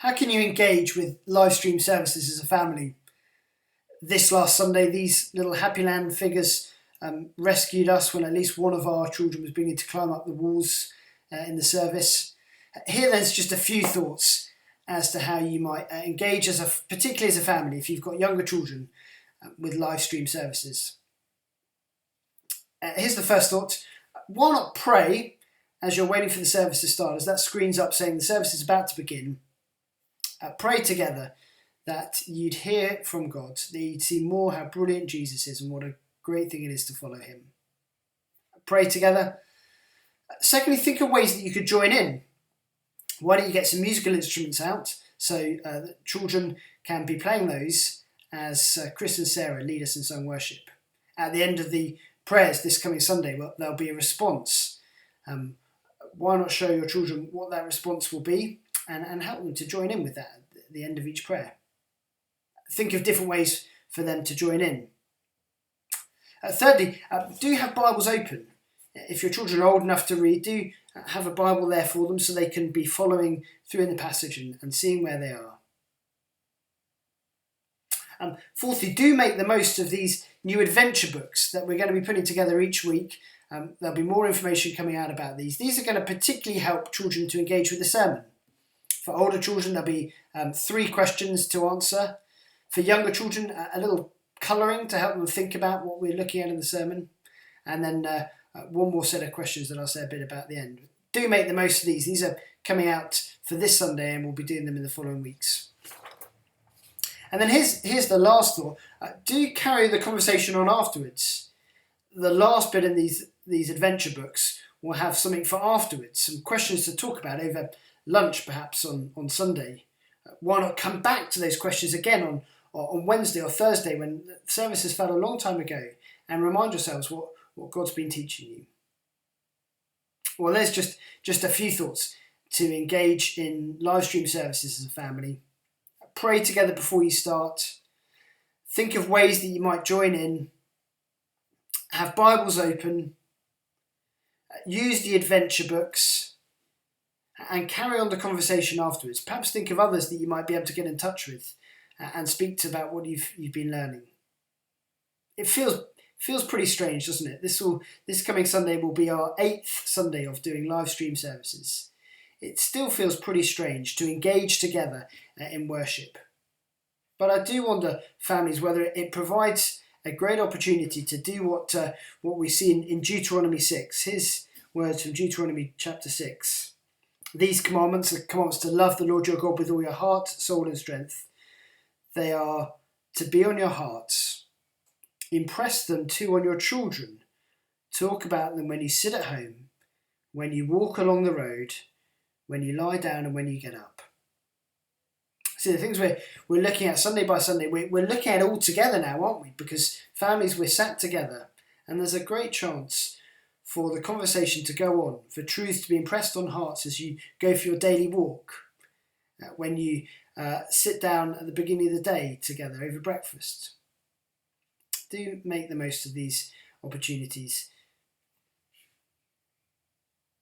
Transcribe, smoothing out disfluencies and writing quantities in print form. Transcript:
How can you engage with live stream services as a family? This last Sunday, these little Happy Land figures rescued us when at least one of our children was beginning to climb up the walls in the service. Here there's just a few thoughts as to how you might engage, particularly as a family, if you've got younger children with live stream services. Here's the first thought. Why not pray as you're waiting for the service to start, as that screen's up saying the service is about to begin? Pray together that you'd hear from God, that you'd see more how brilliant Jesus is and what a great thing it is to follow him. Pray together. Secondly, think of ways that you could join in. Why don't you get some musical instruments out so that children can be playing those as Chris and Sarah lead us in song worship. At the end of the prayers this coming Sunday, well, there'll be a response. Why not show your children what that response will be and help them to join in with that at the end of each prayer? Think of different ways for them to join in. Thirdly, do have Bibles open. If your children are old enough to read, do have a Bible there for them so they can be following through in the passage and seeing where they are. Fourthly, do make the most of these new adventure books that we're going to be putting together each week. There'll be more information coming out about these. These are going to particularly help children to engage with the sermon. For older children, there'll be 3 questions to answer. For younger children, a little colouring to help them think about what we're looking at in the sermon. And then one more set of questions that I'll say a bit about at the end. Do make the most of these. These are coming out for this Sunday and we'll be doing them in the following weeks. And then here's the last thought. Do carry the conversation on afterwards. The last bit in these adventure books will have something for afterwards, some questions to talk about over lunch perhaps on Sunday. Why not come back to those questions again on Wednesday or Thursday when the service has felt a long time ago and remind yourselves what God's been teaching you. Well, there's just a few thoughts to engage in live stream services as a family. Pray together before you start. Think of ways that you might join in. Have Bibles open. Use the adventure books. And carry on the conversation afterwards. Perhaps think of others that you might be able to get in touch with and speak to about what you've been learning. It feels pretty strange, doesn't it? This coming Sunday will be our 8th Sunday of doing live stream services. It still feels pretty strange to engage together in worship. But I do wonder, families, whether it provides a great opportunity to do what we see in Deuteronomy 6. His words from Deuteronomy chapter 6. These commandments are commandments to love the Lord your God with all your heart, soul and strength. They are to be on your hearts. Impress them too on your children. Talk about them when you sit at home, when you walk along the road, when you lie down and when you get up. See, the things we're looking at Sunday by Sunday, we're looking at it all together now, aren't we? Because families, we're sat together and there's a great chance for the conversation to go on, for truth to be impressed on hearts as you go for your daily walk, when you sit down at the beginning of the day together over breakfast. Do make the most of these opportunities